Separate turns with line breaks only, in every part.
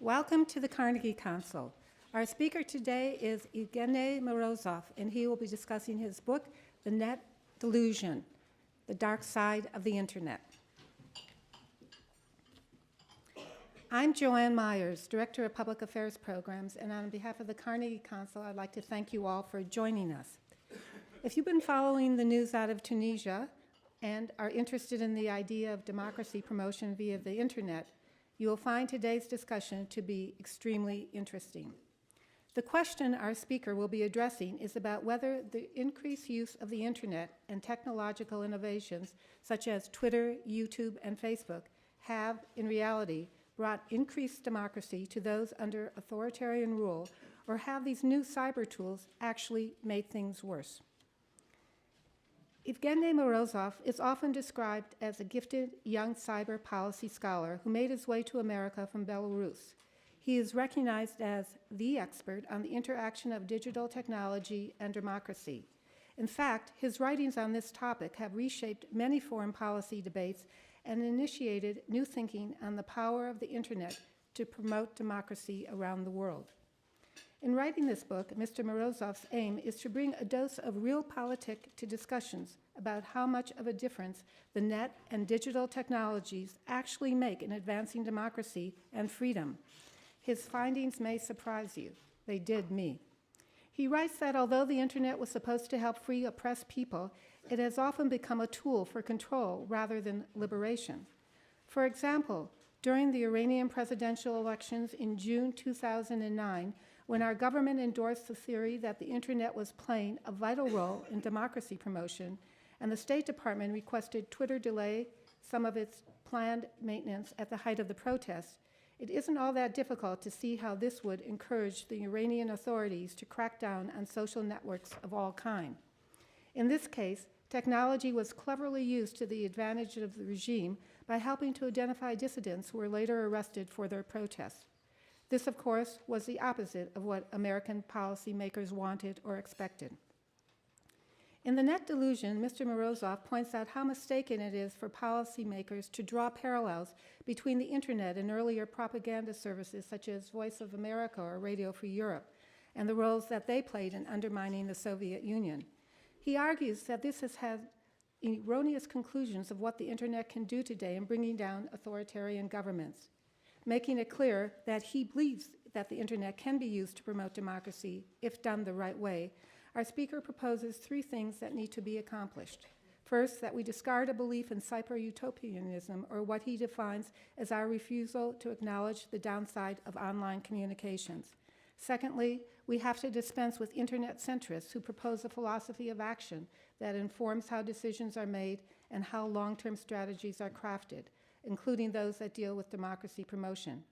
Welcome to the Carnegie Council. Our speaker today is Evgeny Morozov, and he will be discussing his book, The Net Delusion, The Dark Side of the Internet. I'm Joanne Myers, Director of Public Affairs Programs, and on behalf of the Carnegie Council, I'd like to thank you all for joining us. If you've been following the news out of Tunisia and are interested in the idea of democracy promotion via the Internet, you will find today's discussion to be extremely interesting. The question our speaker will be addressing is about whether the increased use of the Internet and technological innovations such as Twitter, YouTube, and Facebook have, in reality, brought increased democracy to those under authoritarian rule, or have these new cyber tools actually made things worse? Evgeny Morozov is often described as a gifted young cyber policy scholar who made his way to America from Belarus. He is recognized as the expert on the interaction of digital technology and democracy. In fact, his writings on this topic have reshaped many foreign policy debates and initiated new thinking on the power of the Internet to promote democracy around the world. In writing this book, Mr. Morozov's aim is to bring a dose of realpolitik to discussions about how much of a difference the net and digital technologies actually make in advancing democracy and freedom. His findings may surprise you. They did me. He writes that although the Internet was supposed to help free oppressed people, it has often become a tool for control rather than liberation. For example, during the Iranian presidential elections in June 2009, when our government endorsed the theory that the Internet was playing a vital role in democracy promotion, and the State Department requested Twitter delay some of its planned maintenance at the height of the protests, it isn't all that difficult to see how this would encourage the Iranian authorities to crack down on social networks of all kinds. In this case, technology was cleverly used to the advantage of the regime by helping to identify dissidents who were later arrested for their protests. This, of course, was the opposite of what American policymakers wanted or expected. In The Net Delusion, Mr. Morozov points out how mistaken it is for policymakers to draw parallels between the Internet and earlier propaganda services such as Voice of America or Radio Free Europe, and the roles that they played in undermining the Soviet Union. He argues that this has had erroneous conclusions of what the Internet can do today in bringing down authoritarian governments, making it clear that he believes that the Internet can be used to promote democracy if done the right way. Our speaker proposes three things that need to be accomplished. First, that we discard a belief in cyber-utopianism, or what he defines as our refusal to acknowledge the downside of online communications. Secondly, we have to dispense with Internet centrists who propose a philosophy of action that informs how decisions are made and how long-term strategies are crafted, including those that deal with democracy promotion.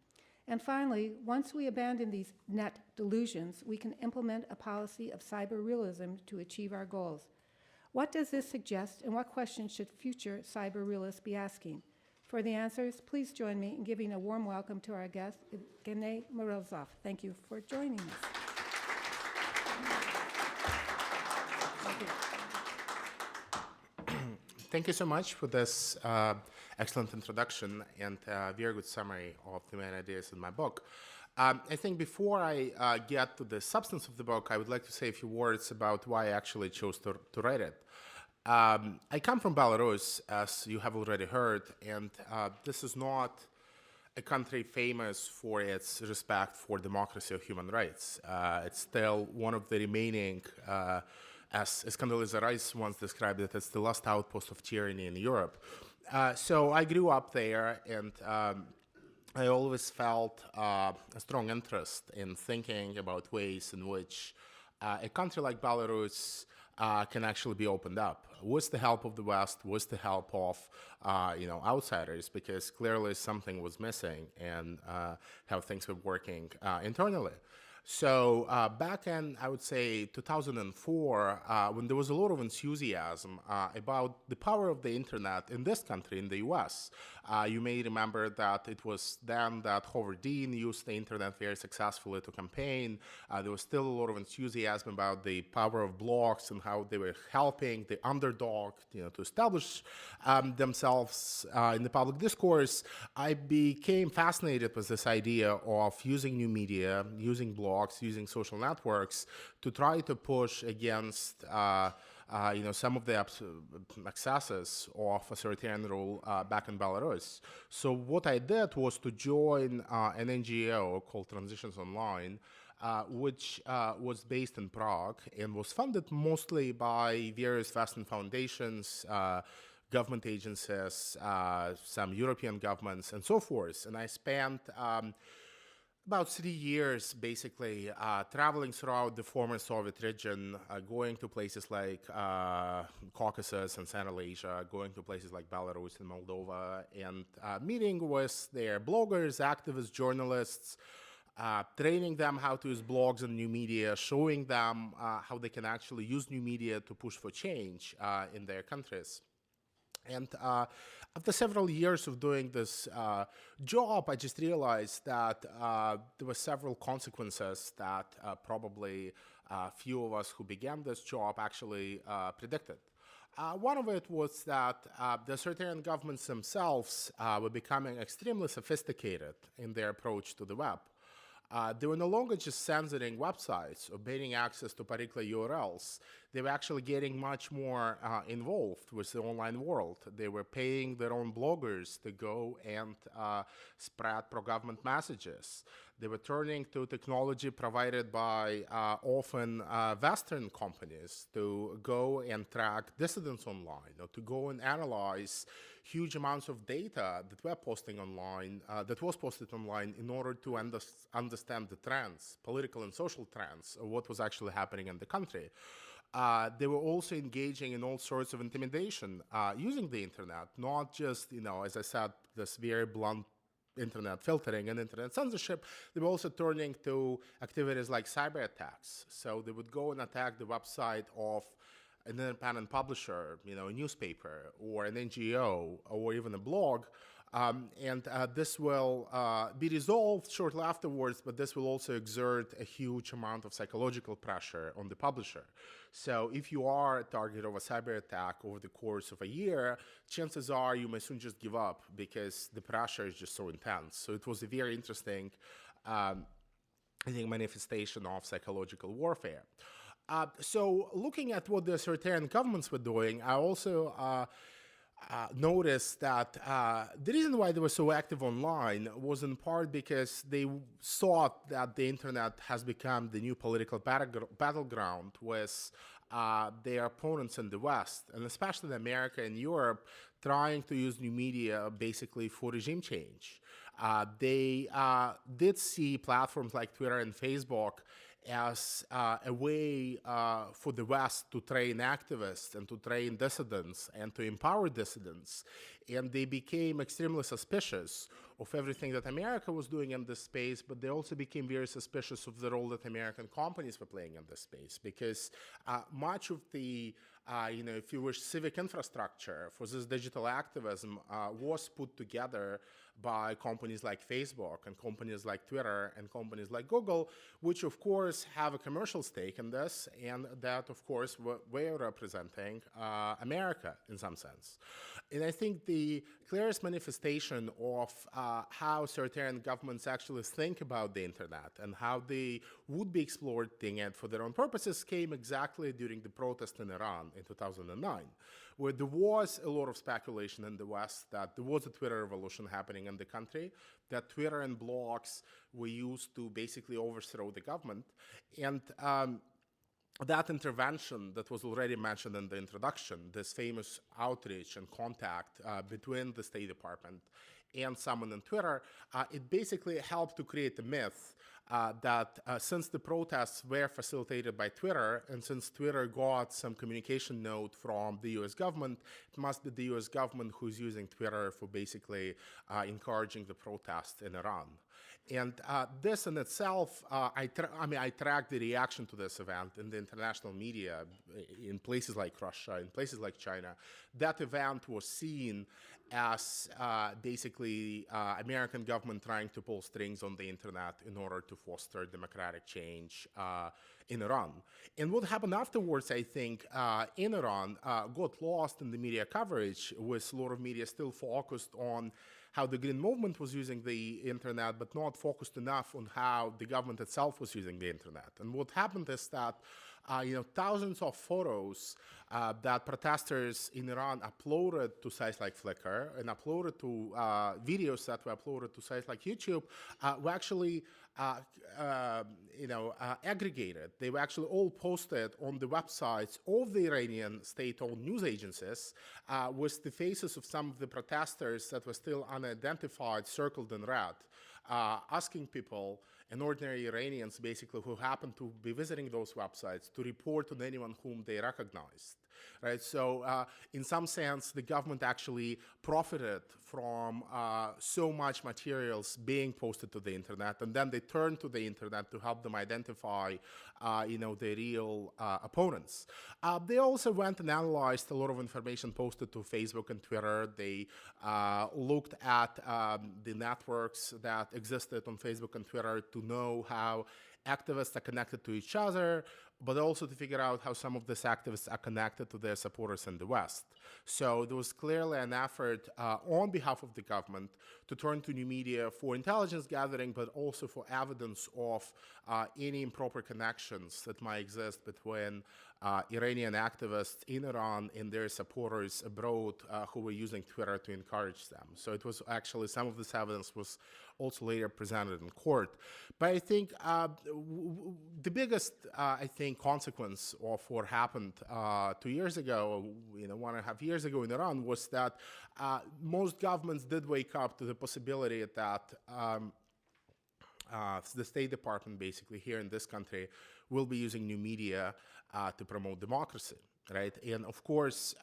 And finally, once we abandon these net delusions, we can implement a policy of cyber realism to achieve our goals. What does this suggest, and what questions should future cyber realists be asking? For the answers, please join me in giving a warm welcome to our guest, Evgeny Morozov. Thank you for joining us.
Thank you so much for this excellent introduction and very good summary of the main ideas in my book. I think before I get to the substance of the book, I would like to say a few words about why I actually chose to write it. I come from Belarus, as you have already heard, and this is not a country famous for its respect for democracy or human rights. It's still one of the remaining as Condoleezza Rice once described it, as the last outpost of tyranny in Europe. So I grew up there, and I always felt a strong interest in thinking about ways in which a country like Belarus can actually be opened up with the help of the West, with the help of outsiders, because clearly something was missing in how things were working internally. So back in, I would say, 2004, when there was a lot of enthusiasm about the power of the internet in this country, in the US, you may remember that it was then that Howard Dean used the internet very successfully to campaign. There was still a lot of enthusiasm about the power of blogs and how they were helping the underdog, to establish themselves in the public discourse. I became fascinated with this idea of using new media, using blogs, using social networks to try to push against some of the excesses of authoritarian rule back in Belarus. So what I did was to join an NGO called Transitions Online, which was based in Prague and was funded mostly by various Western foundations, government agencies, some European governments, and so forth. And I spent about 3 years, basically, traveling throughout the former Soviet region, going to places like Caucasus and Central Asia, going to places like Belarus and Moldova, and meeting with their bloggers, activists, journalists, training them how to use blogs and new media, showing them how they can actually use new media to push for change in their countries. And after several years of doing this job, I just realized that there were several consequences that probably few of us who began this job actually predicted. One of it was that the authoritarian governments themselves were becoming extremely sophisticated in their approach to the web. They were no longer just censoring websites or banning access to particular URLs. They were actually getting much more involved with the online world. They were paying their own bloggers to go and spread pro-government messages. They were turning to technology provided by often Western companies to go and track dissidents online, or to go and analyze huge amounts of data that were posting online, that was posted online, in order to understand the trends, political and social trends, of what was actually happening in the country. They were also engaging in all sorts of intimidation using the internet, not just, as I said, this very blunt internet filtering and internet censorship. They were also turning to activities like cyber attacks. So they would go and attack the website of an independent publisher, a newspaper or an NGO or even a blog. This will be resolved shortly afterwards, but this will also exert a huge amount of psychological pressure on the publisher. So if you are a target of a cyber attack over the course of a year, chances are you may soon just give up because the pressure is just so intense. So it was a very interesting, manifestation of psychological warfare. So looking at what the authoritarian governments were doing, I also noticed that the reason why they were so active online was in part because they thought that the internet has become the new political battleground with their opponents in the West, and especially in America and Europe, trying to use new media basically for regime change. They did see platforms like Twitter and Facebook as a way for the West to train activists and to train dissidents and to empower dissidents. And they became extremely suspicious of everything that America was doing in this space, but they also became very suspicious of the role that American companies were playing in this space, because much of the if you wish, civic infrastructure for this digital activism was put together by companies like Facebook and companies like Twitter and companies like Google, which of course have a commercial stake in this, and that of course were representing America in some sense. And I think the clearest manifestation of how authoritarian governments actually think about the internet and how they would be exploiting it for their own purposes came exactly during the protest in Iran in 2009, where there was a lot of speculation in the West that there was a Twitter revolution happening in the country, that Twitter and blogs were used to basically overthrow the government. And that intervention that was already mentioned in the introduction, this famous outreach and contact between the State Department and someone on Twitter, it basically helped to create a myth that since the protests were facilitated by Twitter, and since Twitter got some communication note from the US government, it must be the US government who's using Twitter for basically encouraging the protests in Iran. And this in itself, I tracked the reaction to this event in the international media in places like Russia, in places like China. That event was seen as basically American government trying to pull strings on the internet in order to foster democratic change in Iran. And what happened afterwards, I think, in Iran got lost in the media coverage, with a lot of media still focused on how the Green Movement was using the internet, but not focused enough on how the government itself was using the internet. And what happened is that, thousands of photos that protesters in Iran uploaded to sites like Flickr and uploaded to videos that were uploaded to sites like YouTube were actually, aggregated. They were actually all posted on the websites of the Iranian state-owned news agencies with the faces of some of the protesters that were still unidentified, circled in red, asking people and ordinary Iranians, basically, who happen to be visiting those websites, to report on anyone whom they recognized, right? So in some sense, the government actually profited from so much materials being posted to the internet, and then they turned to the internet to help them identify, their real opponents. They also went and analyzed a lot of information posted to Facebook and Twitter. They looked at the networks that existed on Facebook and Twitter to know how activists are connected to each other, but also to figure out how some of these activists are connected to their supporters in the West. So there was clearly an effort on behalf of the government to turn to new media for intelligence gathering, but also for evidence of any improper connections that might exist between Iranian activists in Iran and their supporters abroad who were using Twitter to encourage them. So it was actually, some of this evidence was also later presented in court. But I think the biggest, consequence of what happened 2 years ago, 1.5 years ago in Iran, was that most governments did wake up to the possibility that the State Department, basically here in this country, will be using new media to promote democracy, right? And of course,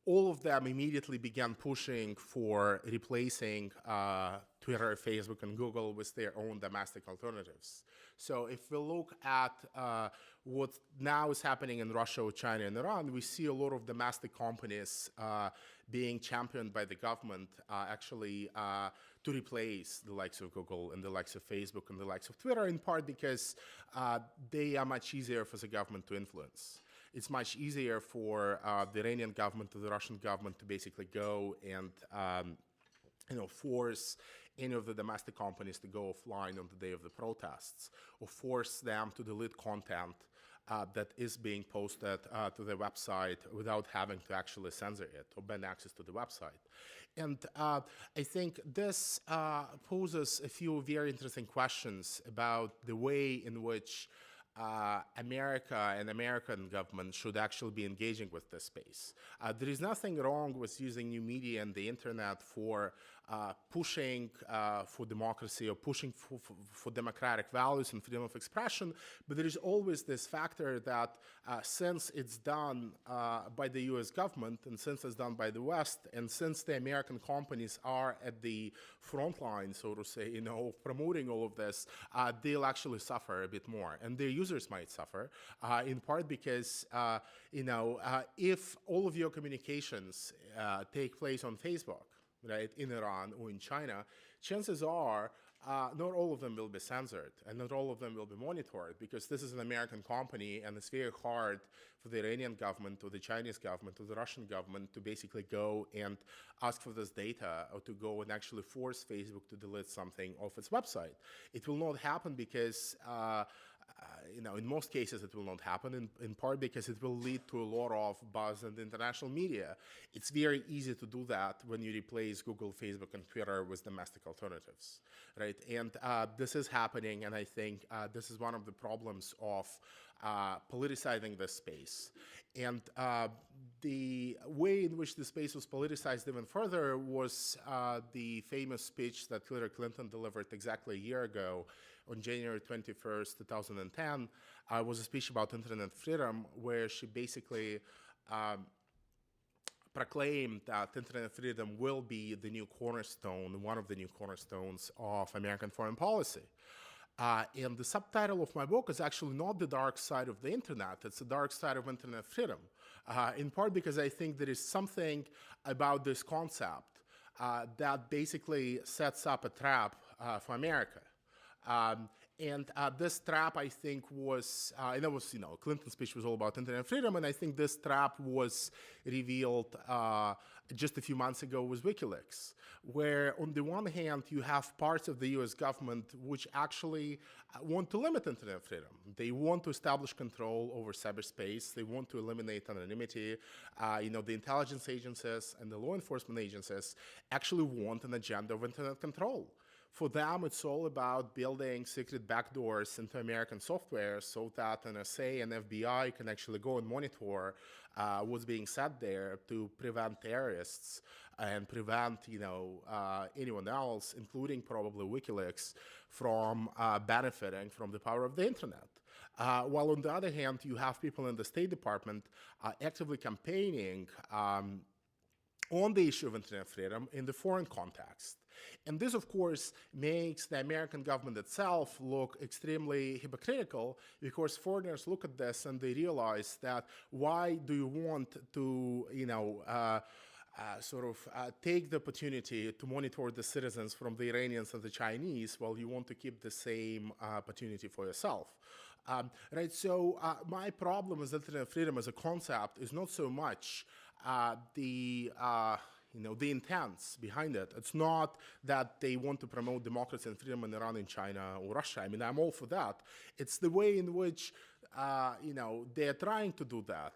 all of them immediately began pushing for replacing Twitter, Facebook, and Google with their own domestic alternatives. So if we look at what now is happening in Russia, China, and Iran, we see a lot of domestic companies being championed by the government actually to replace the likes of Google and the likes of Facebook and the likes of Twitter, in part because they are much easier for the government to influence. It's much easier for the Iranian government or the Russian government to basically go and force any of the domestic companies to go offline on the day of the protests, or force them to delete content that is being posted to their website without having to actually censor it or ban access to the website. And I think this poses a few very interesting questions about the way in which America and American government should actually be engaging with this space. There is nothing wrong with using new media and the internet for pushing for democracy or pushing for democratic values and freedom of expression, but there is always this factor that since it's done by the US government, and since it's done by the West, and since the American companies are at the front line, so to say, promoting all of this, they'll actually suffer a bit more, and their users might suffer, in part because, if all of your communications take place on Facebook, right, in Iran or in China, chances are not all of them will be censored and not all of them will be monitored, because this is an American company and it's very hard for the Iranian government or the Chinese government or the Russian government to basically go and ask for this data or to go and actually force Facebook to delete something off its website. It will not happen because in most cases it will not happen, in part because it will lead to a lot of buzz in the international media. It's very easy to do that when you replace Google, Facebook, and Twitter with domestic alternatives, right? And this is happening, and I think this is one of the problems of politicizing this space. And the way in which the space was politicized even further was the famous speech that Hillary Clinton delivered exactly a year ago on January 21st, 2010, was a speech about internet freedom, where she basically proclaimed that internet freedom will be the new cornerstone, one of the new cornerstones of American foreign policy. And the subtitle of my book is actually not the dark side of the internet, it's the dark side of internet freedom. In part because I think there is something about this concept that basically sets up a trap for America. And this trap, I think, was, and that was, Clinton's speech was all about internet freedom, and I think this trap was revealed just a few months ago with WikiLeaks, where on the one hand, you have parts of the US government which actually want to limit internet freedom. They want to establish control over cyberspace. They want to eliminate anonymity. The intelligence agencies and the law enforcement agencies actually want an agenda of internet control. For them, it's all about building secret backdoors into American software so that NSA and FBI can actually go and monitor what's being said there to prevent terrorists and prevent, anyone else, including probably WikiLeaks, from benefiting from the power of the internet. While on the other hand, you have people in the State Department actively campaigning on the issue of internet freedom in the foreign context. And this, of course, makes the American government itself look extremely hypocritical, because foreigners look at this and they realize that why do you want to, take the opportunity to monitor the citizens from the Iranians and the Chinese while you want to keep the same opportunity for yourself. So my problem with internet freedom as a concept is not so much the intents behind it. It's not that they want to promote democracy and freedom in Iran and China or Russia. I mean, I'm all for that. It's the way in which, they're trying to do that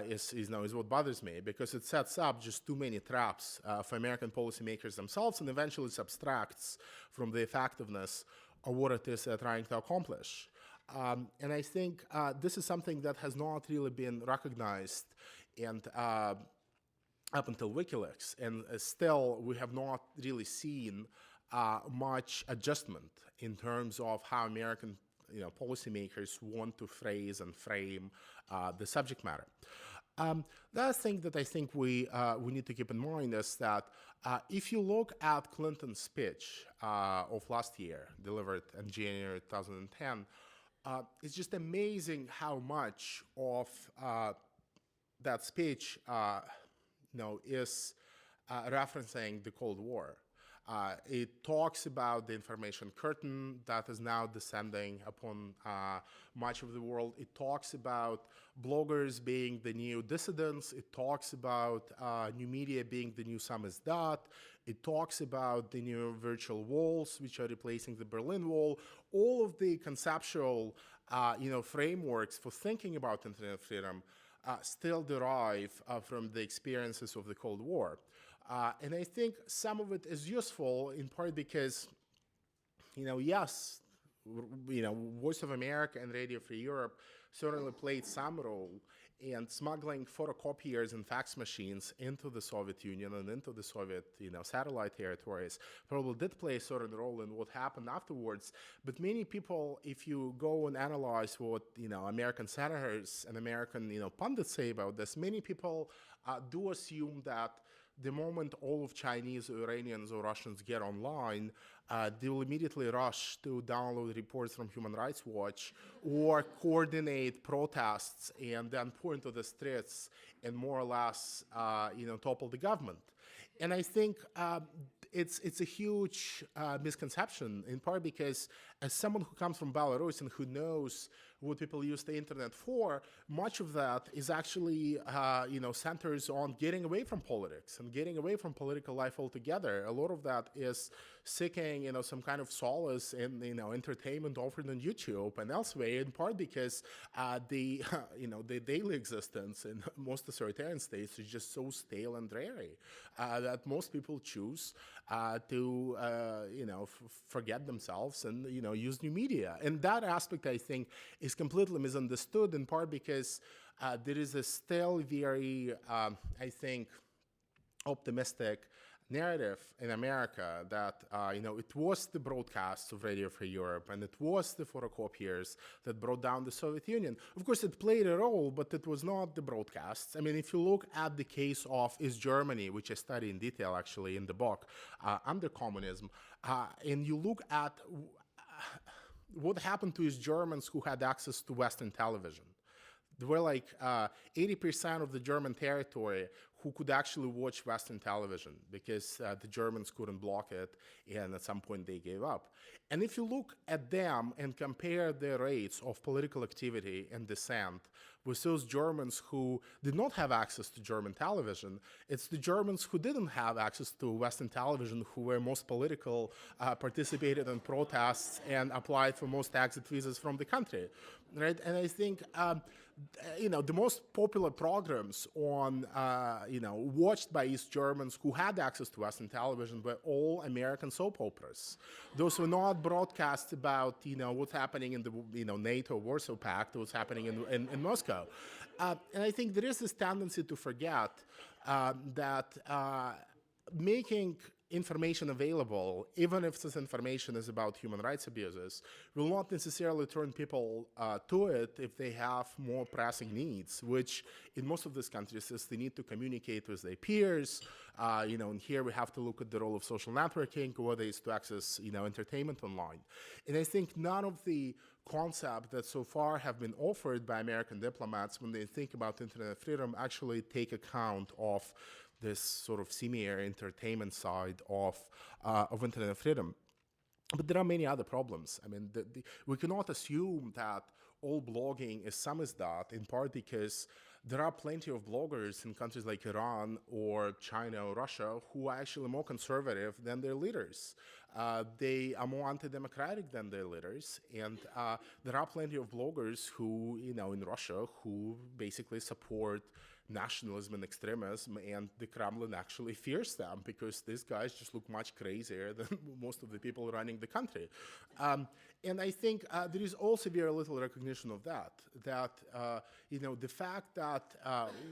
is what bothers me, because it sets up just too many traps for American policymakers themselves, and eventually it abstracts from the effectiveness of what it is they're trying to accomplish. And I think this is something that has not really been recognized and up until WikiLeaks, and still we have not really seen much adjustment in terms of how American policymakers want to phrase and frame the subject matter. The other thing that I think we need to keep in mind is that if you look at Clinton's speech of last year, delivered in January 2010, it's just amazing how much of that speech is referencing the Cold War. It talks about the information curtain that is now descending upon much of the world. It talks about bloggers being the new dissidents. It talks about new media being the new samizdat. It talks about the new virtual walls, which are replacing the Berlin Wall. All of the conceptual, frameworks for thinking about internet freedom still derive from the experiences of the Cold War. And I think some of it is useful in part because, yes, Voice of America and Radio Free Europe certainly played some role in smuggling photocopiers and fax machines into the Soviet Union and into the Soviet, satellite territories. Probably did play a certain role in what happened afterwards. But many people, if you go and analyze what, American senators and American, pundits say about this, many people do assume that the moment all of Chinese or Iranians or Russians get online, they will immediately rush to download reports from Human Rights Watch or coordinate protests and then pour into the streets and more or less, topple the government. And I think it's a huge misconception, in part because as someone who comes from Belarus and who knows what people use the internet for, much of that is actually, centers on getting away from politics and getting away from political life altogether. A lot of that is seeking, some kind of solace in, entertainment offered on YouTube and elsewhere, in part because the daily existence in most authoritarian states is just so stale and dreary that most people choose to, forget themselves and, use new media. And that aspect, I think, is completely misunderstood, in part because there is a still very, optimistic narrative in America that, it was the broadcasts of Radio Free Europe and it was the photocopiers that brought down the Soviet Union. Of course, it played a role, but it was not the broadcasts. I mean, if you look at the case of East Germany, which I study in detail actually in the book, under communism, and you look at what happened to East Germans who had access to Western television. There were like 80% of the German territory who could actually watch Western television because the Germans couldn't block it, and at some point they gave up. And if you look at them and compare their rates of political activity and dissent with those Germans who did not have access to German television, it's the Germans who didn't have access to Western television who were most political, participated in protests, and applied for most exit visas from the country, right? And I think, the most popular programs on, watched by East Germans who had access to Western television were all American soap operas. Those were not broadcasts about, what's happening in the, NATO, Warsaw Pact, what's happening in Moscow. And I think there is this tendency to forget that making information available, even if this information is about human rights abuses, will not necessarily turn people to it if they have more pressing needs, which in most of these countries is the need to communicate with their peers. And here we have to look at the role of social networking, whether it's to access, entertainment online. And I think none of the concepts that so far have been offered by American diplomats when they think about internet freedom actually take account of this sort of semi-entertainment side of internet freedom. But there are many other problems. I mean, we cannot assume that all blogging is samizdat, in part because there are plenty of bloggers in countries like Iran or China or Russia who are actually more conservative than their leaders. They are more anti-democratic than their leaders. And there are plenty of bloggers who, in Russia, who basically support nationalism and extremism, and the Kremlin actually fears them because these guys just look much crazier than most of the people running the country. And I think there is also very little recognition of that, the fact that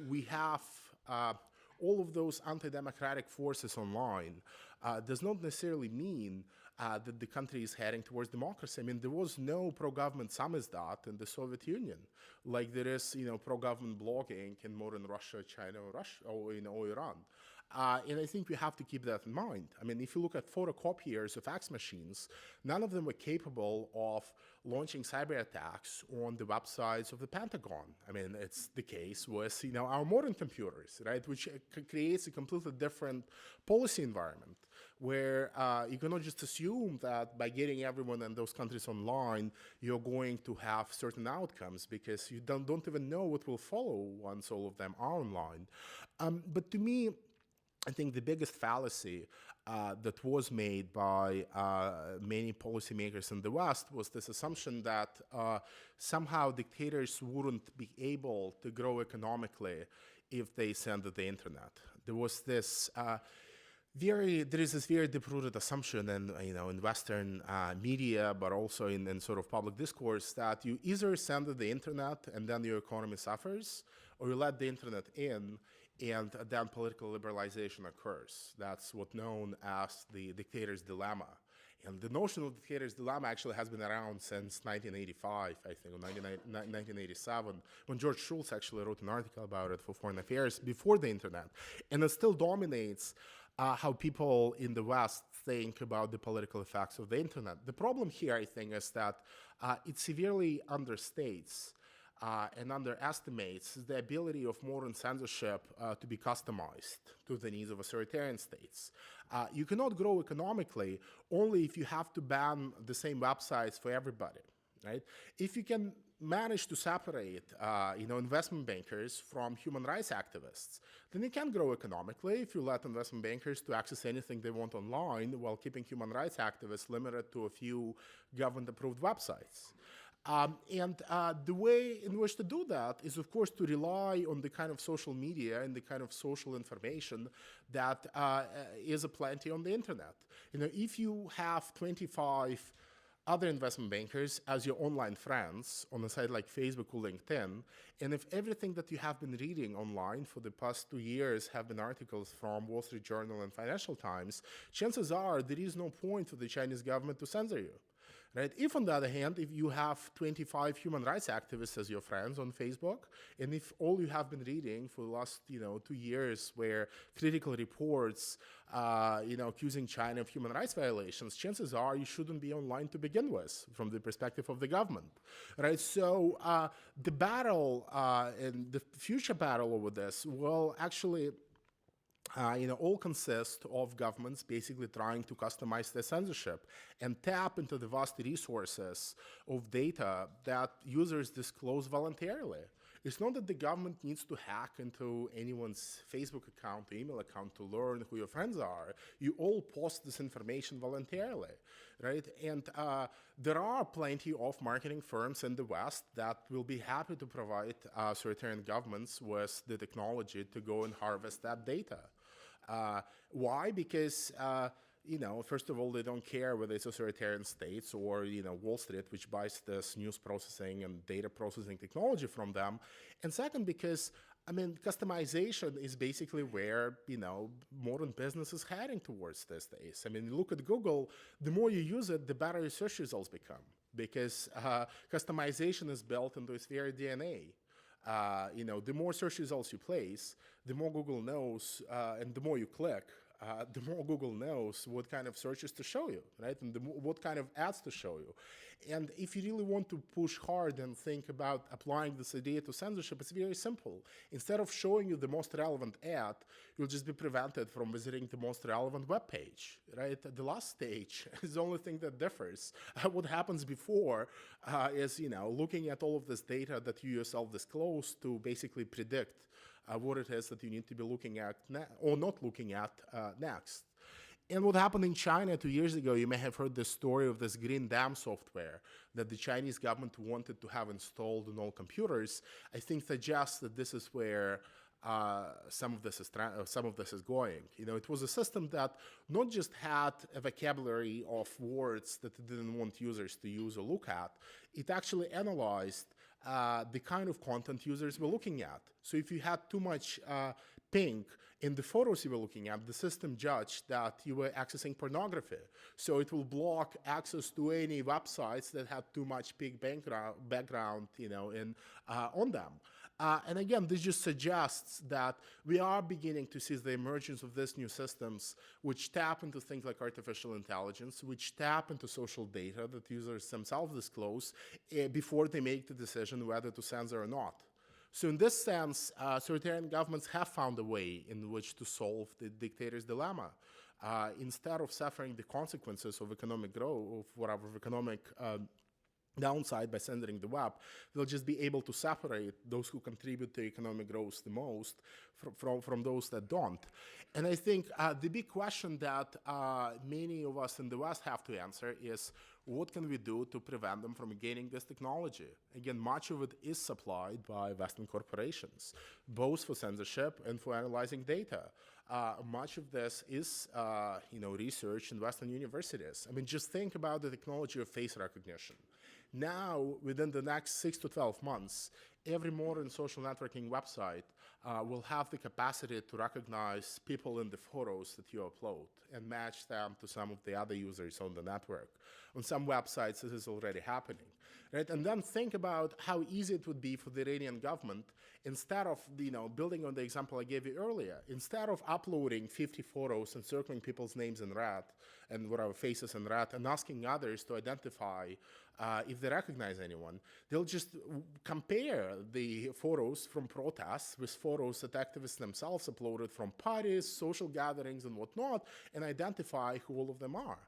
we have all of those anti-democratic forces online does not necessarily mean that the country is heading towards democracy. I mean, there was no pro-government samizdat in the Soviet Union, like there is, pro-government blogging in modern Russia, China, or Iran. And I think we have to keep that in mind. I mean, if you look at photocopiers of fax machines, none of them were capable of launching cyber attacks on the websites of the Pentagon. I mean, it's the case with, our modern computers, right, which creates a completely different policy environment where you cannot just assume that by getting everyone in those countries online, you're going to have certain outcomes because you don't even know what will follow once all of them are online. But to me, I think the biggest fallacy that was made by many policymakers in the West was this assumption that somehow dictators wouldn't be able to grow economically if they censored the internet. There was this there is this very deep-rooted assumption in Western media, but also in sort of public discourse, that you either censor the internet and then your economy suffers, or you let the internet in and then political liberalization occurs. That's what's known as the dictator's dilemma. And the notion of dictator's dilemma actually has been around since 1985, I think, or 1987, when George Shultz actually wrote an article about it for Foreign Affairs before the internet. And it still dominates how people in the West think about the political effects of the internet. The problem here, I think, is that it severely understates and underestimates the ability of modern censorship to be customized to the needs of authoritarian states. You cannot grow economically only if you have to ban the same websites for everybody, right? If you can manage to separate, investment bankers from human rights activists, then you can grow economically if you let investment bankers to access anything they want online while keeping human rights activists limited to a few government-approved websites. The way in which to do that is, of course, to rely on the kind of social media and the kind of social information that is aplenty on the internet. If you have 25 other investment bankers as your online friends on a site like Facebook or LinkedIn, and if everything that you have been reading online for the past 2 years have been articles from Wall Street Journal and Financial Times, chances are there is no point for the Chinese government to censor you. Right? If, on the other hand, if you have 25 human rights activists as your friends on Facebook, and if all you have been reading for the last 2 years were critical reports, accusing China of human rights violations, chances are you shouldn't be online to begin with, from the perspective of the government, right? So the battle and the future battle over this will actually all consist of governments basically trying to customize their censorship and tap into the vast resources of data that users disclose voluntarily. It's not that the government needs to hack into anyone's Facebook account or email account to learn who your friends are. You all post this information voluntarily, right? And there are plenty of marketing firms in the West that will be happy to provide authoritarian governments with the technology to go and harvest that data. Why? Because first of all, they don't care whether it's authoritarian states or, Wall Street, which buys this news processing and data processing technology from them. And second, because, customization is basically where, modern business is heading towards these days. Look at Google, the more you use it, the better your search results become, because customization is built into its very DNA. The more search results you place, the more Google knows, and the more you click, the more Google knows what kind of searches to show you, right? And what kind of ads to show you. And if you really want to push hard and think about applying this idea to censorship, it's very simple. Instead of showing you the most relevant ad, you'll just be prevented from visiting the most relevant web page, right? The last stage is the only thing that differs. What happens before is, looking at all of this data that you yourself disclose to basically predict what it is that you need to be looking at or not looking at next. And what happened in China 2 years ago, you may have heard the story of this green dam software that the Chinese government wanted to have installed on all computers. I think suggests that this is where some of this is going. It was a system that not just had a vocabulary of words that it didn't want users to use or look at, it actually analyzed the kind of content users were looking at. So if you had too much pink in the photos you were looking at, the system judged that you were accessing pornography. So it will block access to any websites that had too much pink background, on them. And again, this just suggests that we are beginning to see the emergence of these new systems which tap into things like artificial intelligence, which tap into social data that users themselves disclose before they make the decision whether to censor or not. So in this sense, authoritarian governments have found a way in which to solve the dictator's dilemma. Instead of suffering the consequences of economic growth, of whatever economic downside by censoring the web, they'll just be able to separate those who contribute to economic growth the most from those that don't. And I think the big question that many of us in the West have to answer is, what can we do to prevent them from gaining this technology? Again, much of it is supplied by Western corporations, both for censorship and for analyzing data. Much of this is, research in Western universities. Just think about the technology of face recognition. Now, within the next 6 to 12 months, every modern social networking website will have the capacity to recognize people in the photos that you upload and match them to some of the other users on the network. On some websites, this is already happening, right? And then think about how easy it would be for the Iranian government, instead of, building on the example I gave you earlier, instead of uploading 50 photos and circling people's names in red and whatever faces in red and asking others to identify if they recognize anyone, they'll just compare the photos from protests with photos that activists themselves uploaded from parties, social gatherings, and whatnot, and identify who all of them are,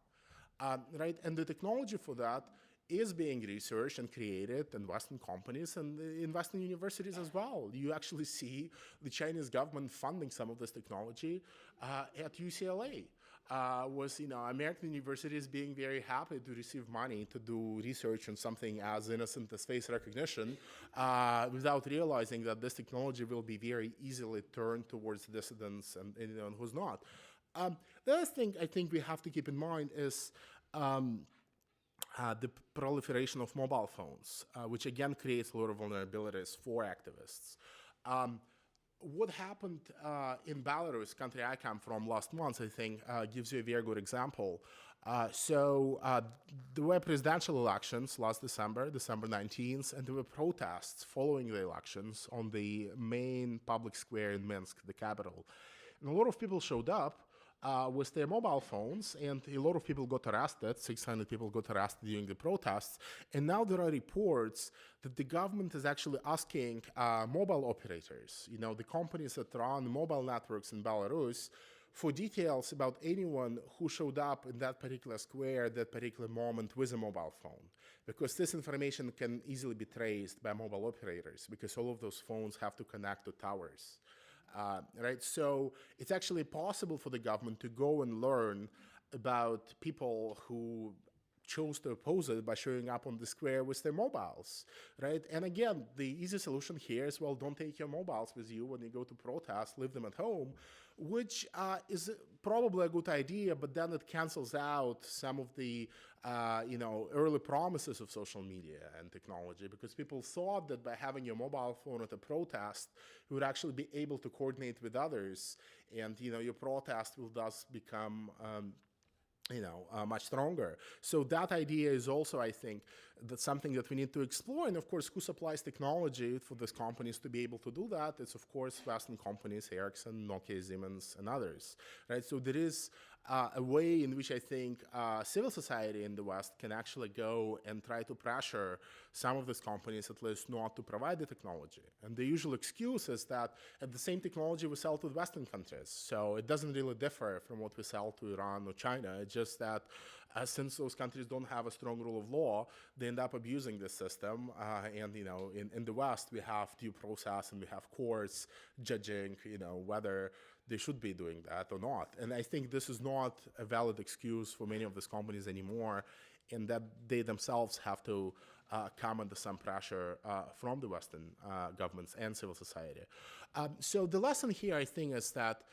right? And the technology for that is being researched and created in Western companies and in Western universities as well. You actually see the Chinese government funding some of this technology at UCLA. American universities being very happy to receive money to do research on something as innocent as face recognition without realizing that this technology will be very easily turned towards dissidents and who's not. The other thing I think we have to keep in mind is the proliferation of mobile phones, which again creates a lot of vulnerabilities for activists. What happened in Belarus, country I come from, last month, I think, gives you a very good example. There were presidential elections last December, December 19th, and there were protests following the elections on the main public square in Minsk, the capital. And a lot of people showed up with their mobile phones, and a lot of people got arrested. 600 people got arrested during the protests. And now there are reports that the government is actually asking mobile operators, the companies that run mobile networks in Belarus, for details about anyone who showed up in that particular square, that particular moment with a mobile phone. Because this information can easily be traced by mobile operators, because all of those phones have to connect to towers. Right? So it's actually possible for the government to go and learn about people who chose to oppose it by showing up on the square with their mobiles, right? And again, the easy solution here is, well, don't take your mobiles with you when you go to protest, leave them at home, which is probably a good idea, but then it cancels out some of the, early promises of social media and technology, because people thought that by having your mobile phone at a protest, you would actually be able to coordinate with others, and, your protest will thus become much stronger. So that idea is also, I think, that's something that we need to explore. And of course, who supplies technology for these companies to be able to do that? It's of course Western companies, Ericsson, Nokia, Siemens, and others, right? So there is a way in which I think civil society in the West can actually go and try to pressure some of these companies at least not to provide the technology. And the usual excuse is that the same technology we sell to the Western countries. So it doesn't really differ from what we sell to Iran or China. It's just that since those countries don't have a strong rule of law, they end up abusing this system. And in the West, we have due process and we have courts judging, whether they should be doing that or not. And I think this is not a valid excuse for many of these companies anymore, and that they themselves have to come under some pressure from the Western governments and civil society. So the lesson here, I think, is that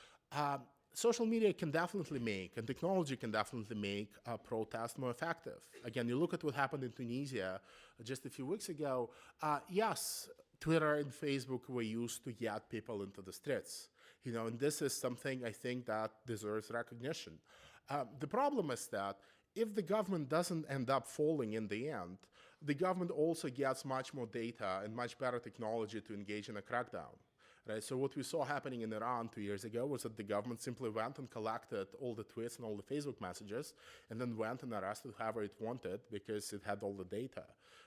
social media can definitely make, and technology can definitely make protest more effective. Again, you look at what happened in Tunisia just a few weeks ago. Yes, Twitter and Facebook were used to get people into the streets. And this is something I think that deserves recognition. The problem is that if the government doesn't end up falling in the end, the government also gets much more data and much better technology to engage in a crackdown. Right? So what we saw happening in Iran 2 years ago was that the government simply went and collected all the tweets and all the Facebook messages and then went and arrested whoever it wanted because it had all the data.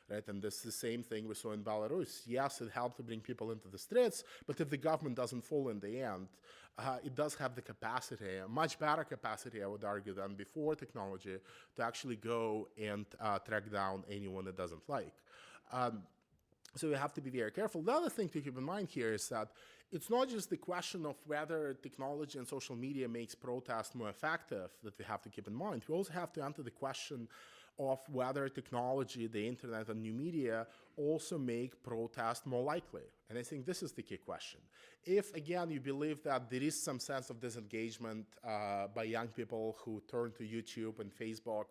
Right? And this is the same thing we saw in Belarus. Yes, it helped to bring people into the streets, but if the government doesn't fall in the end, it does have the capacity, a much better capacity, I would argue, than before technology, to actually go and track down anyone it doesn't like. So we have to be very careful. The other thing to keep in mind here is that it's not just the question of whether technology and social media makes protest more effective that we have to keep in mind. We also have to answer the question of whether technology, the internet, and new media also make protest more likely. And I think this is the key question. If, again, you believe that there is some sense of disengagement by young people who turn to YouTube and Facebook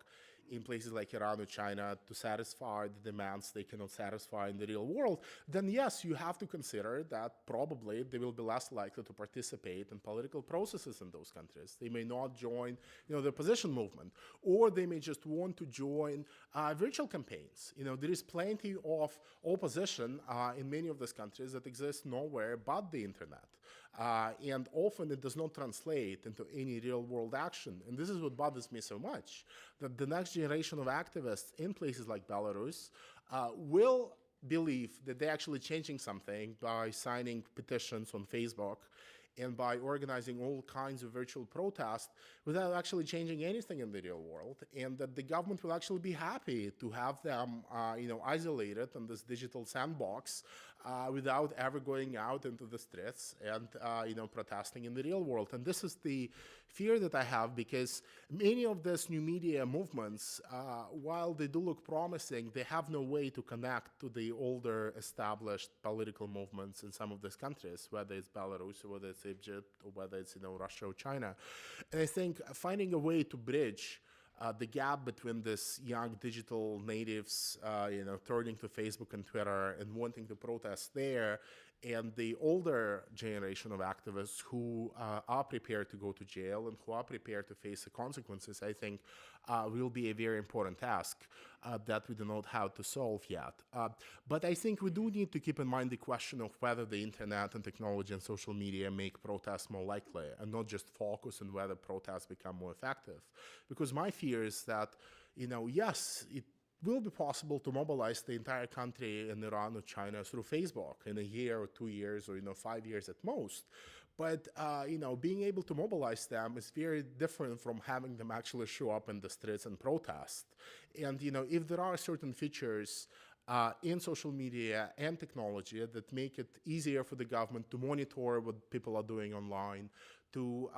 in places like Iran or China to satisfy the demands they cannot satisfy in the real world, then yes, you have to consider that probably they will be less likely to participate in political processes in those countries. They may not join, the opposition movement, or they may just want to join virtual campaigns. There is plenty of opposition in many of these countries that exists nowhere but the internet. And often it does not translate into any real world action. And this is what bothers me so much, that the next generation of activists in places like Belarus will believe that they're actually changing something by signing petitions on Facebook and by organizing all kinds of virtual protests without actually changing anything in the real world, and that the government will actually be happy to have them, isolated in this digital sandbox without ever going out into the streets and, protesting in the real world. And this is the fear that I have, because many of these new media movements, while they do look promising, they have no way to connect to the older established political movements in some of these countries, whether it's Belarus or whether it's Egypt or whether it's Russia or China. And I think finding a way to bridge the gap between this young digital natives, turning to Facebook and Twitter and wanting to protest there, and the older generation of activists who are prepared to go to jail and who are prepared to face the consequences, I think will be a very important task that we do not have to solve yet. But I think we do need to keep in mind the question of whether the internet and technology and social media make protests more likely and not just focus on whether protests become more effective. Because my fear is that, yes, it will be possible to mobilize the entire country in Iran or China through Facebook in a year or 2 years or 5 years at most. But being able to mobilize them is very different from having them actually show up in the streets and protest. And if there are certain features in social media and technology that make it easier for the government to monitor what people are doing online, to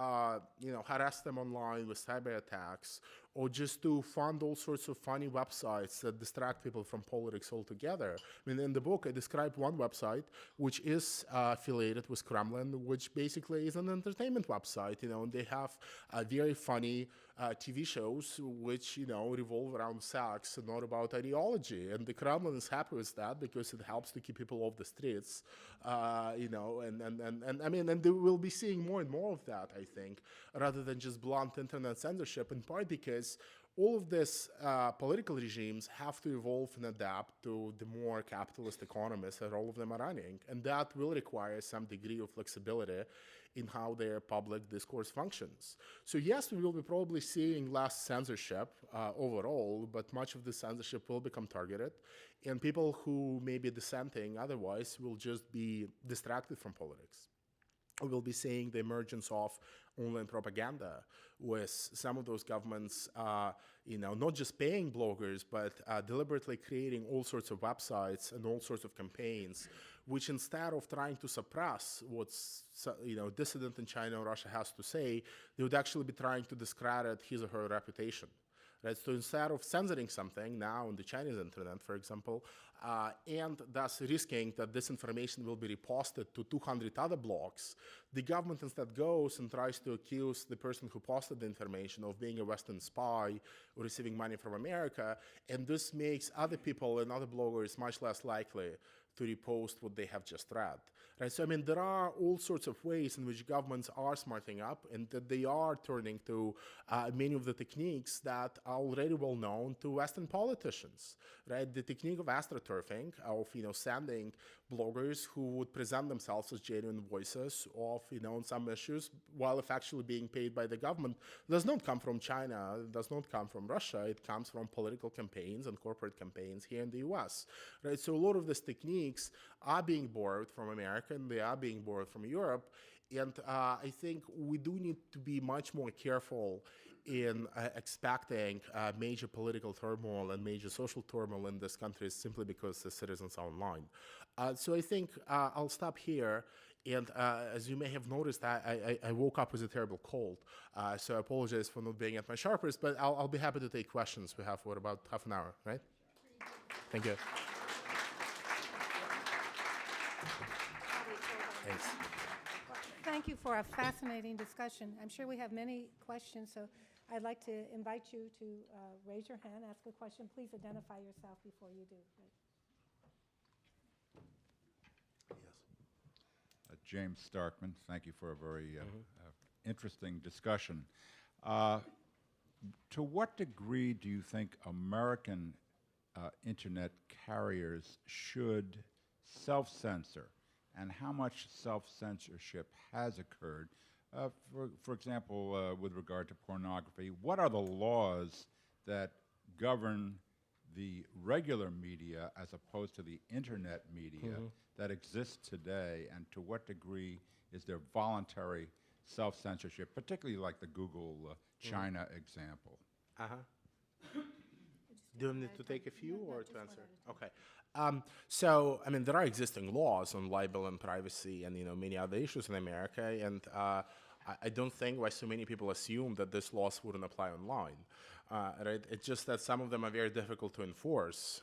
harass them online with cyber attacks, or just to fund all sorts of funny websites that distract people from politics altogether. I mean, in the book, I described one website which is affiliated with Kremlin, which basically is an entertainment website, and they have very funny TV shows which, revolve around sex and not about ideology. And the Kremlin is happy with that because it helps to keep people off the streets, and I mean, and they will be seeing more and more of that, I think, rather than just blunt internet censorship, in part because all of these political regimes have to evolve and adapt to the more capitalist economies that all of them are running. And that will require some degree of flexibility in how their public discourse functions. So yes, we will be probably seeing less censorship overall, but much of the censorship will become targeted. And people who may be dissenting otherwise will just be distracted from politics. We will be seeing the emergence of online propaganda, with some of those governments, not just paying bloggers, but deliberately creating all sorts of websites and all sorts of campaigns, which instead of trying to suppress what's dissident in China or Russia has to say, they would actually be trying to discredit his or her reputation. Right? So instead of censoring something now on the Chinese internet, for example, and thus risking that this information will be reposted to 200 other blogs, the government instead goes and tries to accuse the person who posted the information of being a Western spy or receiving money from America, and this makes other people and other bloggers much less likely to repost what they have just read. Right? So, I mean, there are all sorts of ways in which governments are smarting up and that they are turning to many of the techniques that are already well known to Western politicians. Right? The technique of astroturfing, of sending bloggers who would present themselves as genuine voices of on some issues while actually being paid by the government, does not come from China, it does not come from Russia, it comes from political campaigns and corporate campaigns here in the US. Right? So a lot of these techniques are being borrowed from America and they are being borrowed from Europe. And I think we do need to be much more careful in expecting major political turmoil and major social turmoil in this country simply because the citizens are online. So I think I'll stop here. And as you may have noticed, I woke up with a terrible cold. So I apologize for not being at my sharpest, but I'll be happy to take questions. We have for about half an hour, right? Thank you. Thanks.
Thank you for a fascinating discussion. I'm sure we have many questions, so I'd like to invite you to raise your hand, ask a question. Please identify yourself before you do.
Yes.
James Starkman, thank you for a very interesting discussion. To what degree do you think American internet carriers should self-censor, and how much self-censorship has occurred? For example, with regard to pornography, what are the laws that govern the regular media as opposed to the internet media that exists today, and to what degree is there voluntary self-censorship, particularly like the Google China example?
Do you need to take a few or to answer? Okay. So, I mean, there are existing laws on libel and privacy and, many other issues in America. And I don't think why so many people assume that this laws wouldn't apply online. Right? It's just that some of them are very difficult to enforce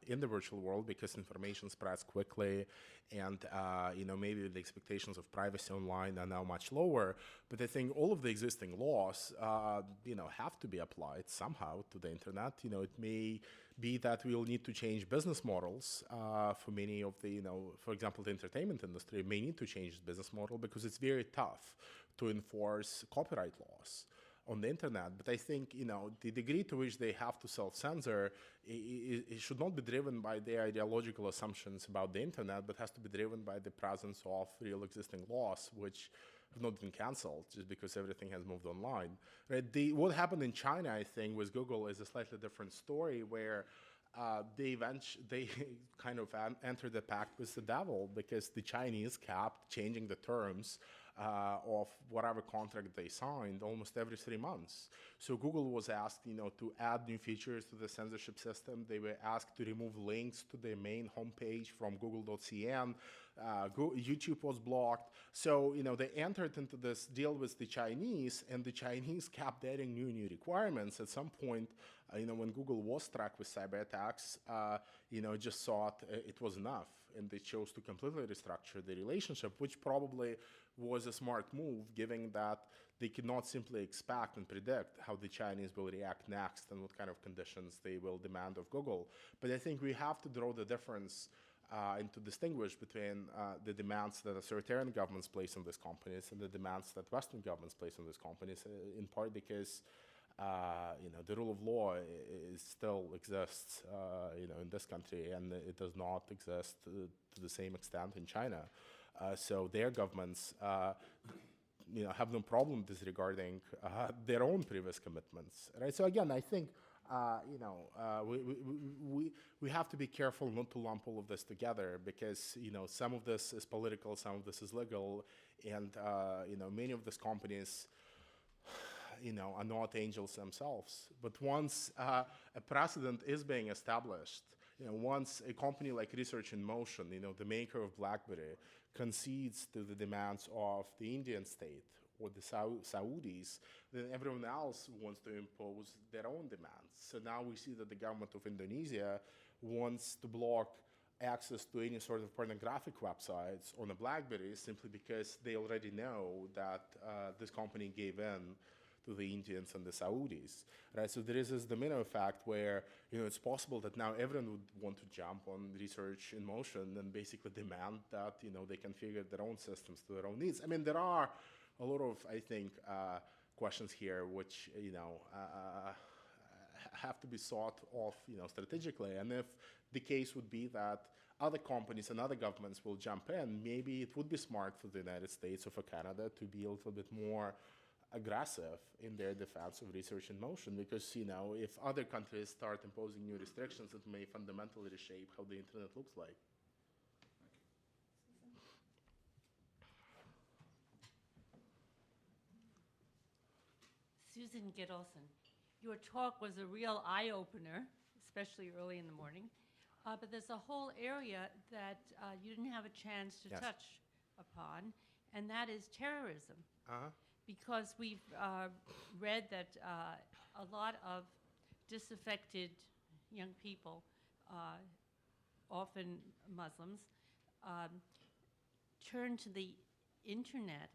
in the virtual world because information spreads quickly, and maybe the expectations of privacy online are now much lower. But I think all of the existing laws, have to be applied somehow to the internet. It may be that we will need to change business models for many of the, for example, the entertainment industry may need to change its business model because it's very tough to enforce copyright laws on the internet. But I think, the degree to which they have to self-censor, it should not be driven by their ideological assumptions about the internet, but has to be driven by the presence of real existing laws, which have not been canceled just because everything has moved online. Right? What happened in China, I think, with Google is a slightly different story where they kind of entered the pact with the devil because the Chinese kept changing the terms of whatever contract they signed almost every 3 months. So Google was asked, to add new features to the censorship system. They were asked to remove links to their main homepage from google.cn. YouTube was blocked. So, they entered into this deal with the Chinese, and the Chinese kept adding new requirements. At some point, when Google was struck with cyber attacks, just thought it was enough, and they chose to completely restructure the relationship, which probably was a smart move, given that they could not simply expect and predict how the Chinese will react next and what kind of conditions they will demand of Google. But I think we have to draw the difference and to distinguish between the demands that authoritarian governments place on these companies and the demands that Western governments place on these companies, in part because the rule of law still exists, in this country, and it does not exist to the same extent in China. So their governments, have no problem disregarding their own previous commitments, right? So again, I think, we have to be careful not to lump all of this together because, some of this is political, some of this is legal, and, many of these companies, are not angels themselves. But once a precedent is being established, once a company like Research in Motion, the maker of BlackBerry, concedes to the demands of the Indian state or the Saudis, then everyone else wants to impose their own demands. So now we see that the government of Indonesia wants to block access to any sort of pornographic websites on a BlackBerry simply because they already know that this company gave in to the Indians and the Saudis, right? So there is this domino effect where, it's possible that now everyone would want to jump on Research in Motion and basically demand that, they configure their own systems to their own needs. I mean, there are a lot of, I think, questions here which, have to be thought of, strategically. And if the case would be that other companies and other governments will jump in, maybe it would be smart for the United States or for Canada to be a little bit more aggressive in their defense of Research in Motion, because if other countries start imposing new restrictions, it may fundamentally reshape how the internet looks like.
Susan Gittleson, your talk was a real eye-opener, especially early in the morning. But there's a whole area that you didn't have a chance to
Yes.
touch upon, and that is terrorism.
Uh-huh.
Because we've read that a lot of disaffected young people, often Muslims, turn to the internet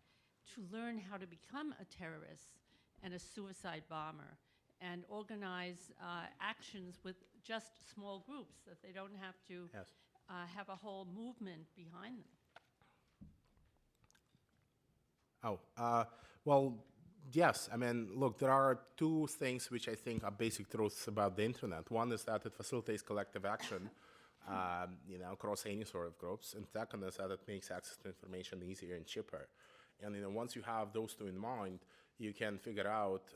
to learn how to become a terrorist and a suicide bomber and organize actions with just small groups, that they don't have to
Yes.
have a whole movement behind them.
Well, yes. I mean, look, there are two things which I think are basic truths about the internet. One is that it facilitates collective action, across any sort of groups. And second is that it makes access to information easier and cheaper. And, once you have those two in mind, you can figure out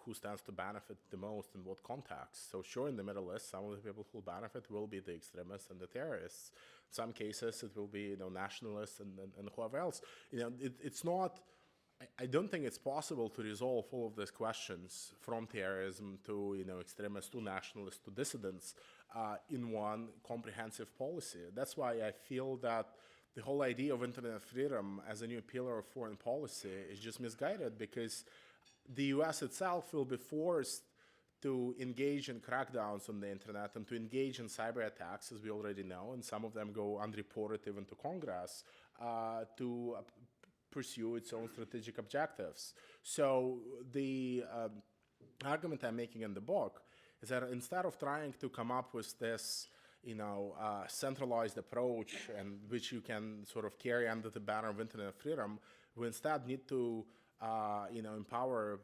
who stands to benefit the most in what context. So sure, in the Middle East, some of the people who benefit will be the extremists and the terrorists. In some cases, it will be, nationalists and whoever else. It's not... I don't think it's possible to resolve all of these questions, from terrorism to extremists to nationalists to dissidents, in one comprehensive policy. That's why I feel that the whole idea of internet freedom as a new pillar of foreign policy is just misguided, because the US itself will be forced to engage in crackdowns on the internet and to engage in cyber attacks, as we already know, and some of them go unreported even to Congress, to pursue its own strategic objectives. So the argument I'm making in the book is that instead of trying to come up with this, centralized approach, and which you can sort of carry under the banner of internet freedom, we instead need to, empower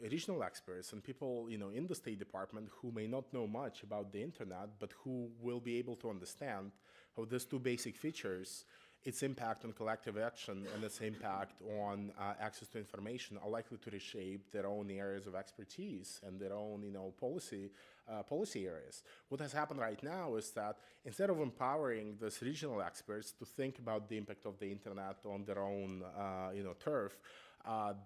regional experts and people, in the State Department who may not know much about the internet, but who will be able to understand how these two basic features, its impact on collective action and its impact on access to information, are likely to reshape their own areas of expertise and their own, policy areas. What has happened right now is that instead of empowering these regional experts to think about the impact of the internet on their own, turf,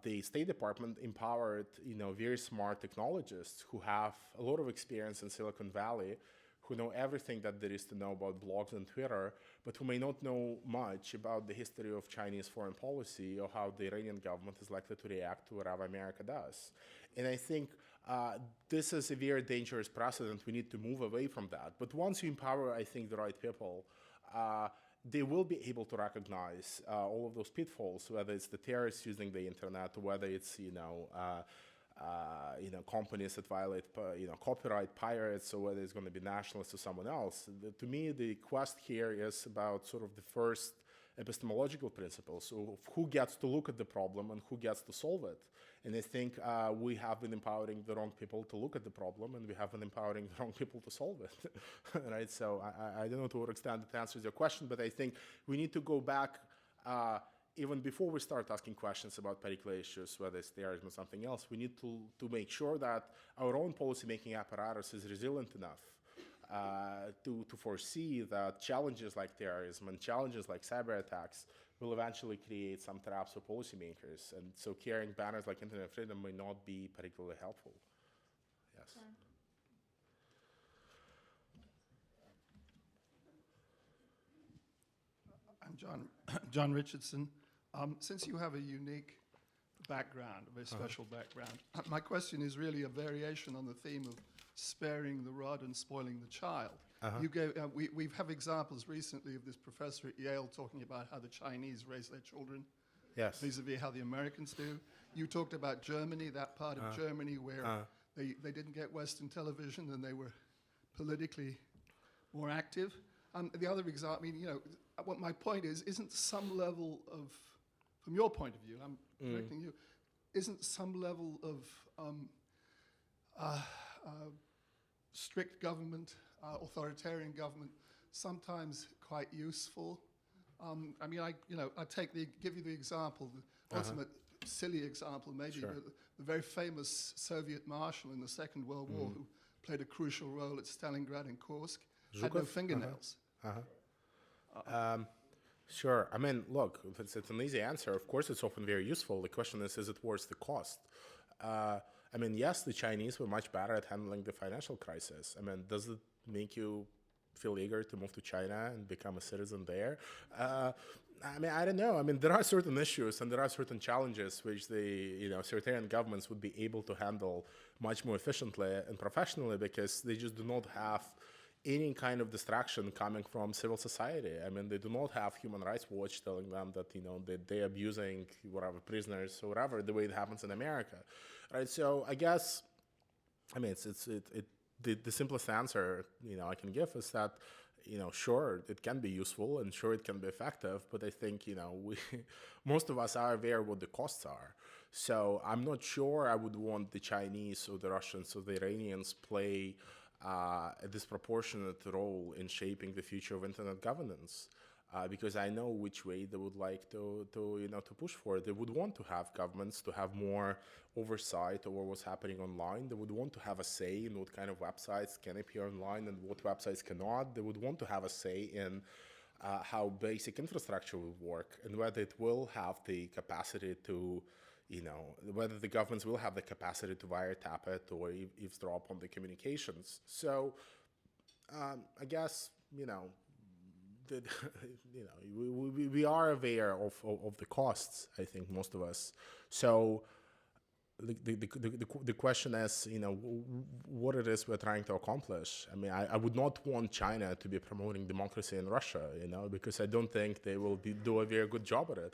the State Department empowered, very smart technologists who have a lot of experience in Silicon Valley, who know everything that there is to know about blogs and Twitter, but who may not know much about the history of Chinese foreign policy or how the Iranian government is likely to react to whatever America does. And I think this is a very dangerous precedent. We need to move away from that. But once you empower, I think, the right people, they will be able to recognize all of those pitfalls, whether it's the terrorists using the internet, or whether it's, companies that violate, copyright, pirates, or whether it's going to be nationalists or someone else. To me, the quest here is about sort of the first epistemological principles of who gets to look at the problem and who gets to solve it. And I think we have been empowering the wrong people to look at the problem, and we have been empowering the wrong people to solve it, right? So I don't know to what extent it answers your question, but I think we need to go back even before we start asking questions about particular issues, whether it's terrorism or something else. We need to make sure that our own policymaking apparatus is resilient enough to foresee that challenges like terrorism and challenges like cyber attacks will eventually create some traps for policymakers. And so carrying banners like internet freedom may not be particularly helpful. Yes.
Sure.
I'm John Richardson. Since you have a unique background, a very special background, my question is really a variation on the theme of sparing the rod and spoiling the child. You gave, we have examples recently of this professor at Yale talking about how the Chinese raise their children
Yes.
vis-a-vis how the Americans do. You talked about Germany, that part of Germany where they didn't get Western television and they were politically more active. The other example, what my point is, isn't some level of, from your point of view, I'm correcting you, isn't some level of strict government, authoritarian government, sometimes quite useful? I give you the example, the ultimate silly example, maybe,
Sure.
the very famous Soviet marshal in the Second World War who played a crucial role at Stalingrad and Kursk, had no
Zhukov?
fingernails.
Sure. I mean, look, it's an easy answer. Of course, it's often very useful. The question is it worth the cost? Yes, the Chinese were much better at handling the financial crisis. Does it make you feel eager to move to China and become a citizen there? I don't know. There are certain issues and there are certain challenges which the authoritarian governments would be able to handle much more efficiently and professionally, because they just do not have any kind of distraction coming from civil society. They do not have Human Rights Watch telling them that that they're abusing whatever prisoners or whatever, the way it happens in America, right? So I guess, the simplest answer I can give is that sure, it can be useful and sure it can be effective, but I think most of us are aware what the costs are. So I'm not sure I would want the Chinese or the Russians or the Iranians play a disproportionate role in shaping the future of internet governance, because I know which way they would like to push for it. They would want to have governments to have more oversight over what's happening online. They would want to have a say in what kind of websites can appear online and what websites cannot. They would want to have a say in how basic infrastructure will work and whether it will have the capacity to whether the governments will have the capacity to wiretap it or eavesdrop on the communications. So I guess, the, you know, we are aware of the costs, I think, most of us. So the question is, you know, what it is we're trying to accomplish. I mean, I would not want China to be promoting democracy in Russia, you know, because I don't think they will do a very good job at it.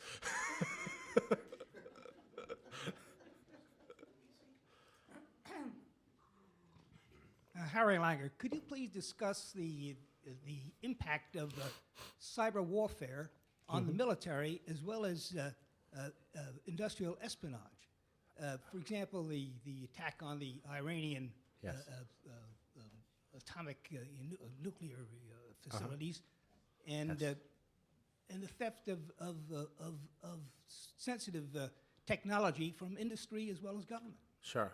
Harry Langer, could you please discuss the impact of cyber warfare on the military as well as industrial espionage? For example, the attack on the Iranian
Yes.
atomic nuclear facilities, and
Yes.
and the theft of sensitive technology from industry as well as government.
Sure.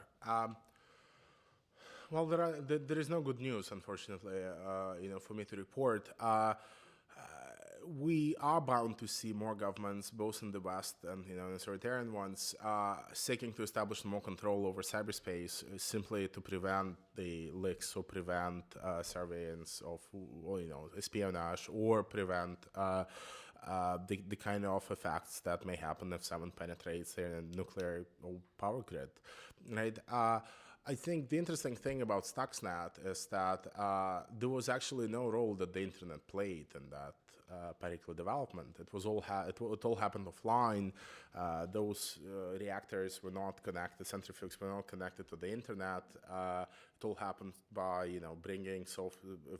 Well, there is no good news, unfortunately, you know, for me to report. We are bound to see more governments, both in the West and, you know, the authoritarian ones, seeking to establish more control over cyberspace, simply to prevent the leaks or prevent surveillance of, or, you know, espionage, or prevent the kind of effects that may happen if someone penetrates their nuclear or power grid, right? I think the interesting thing about Stuxnet is that there was actually no role that the internet played in that particular development. It was all it all happened offline. Those reactors were not connected, centrifuges were not connected to the internet. It all happened by, you know, bringing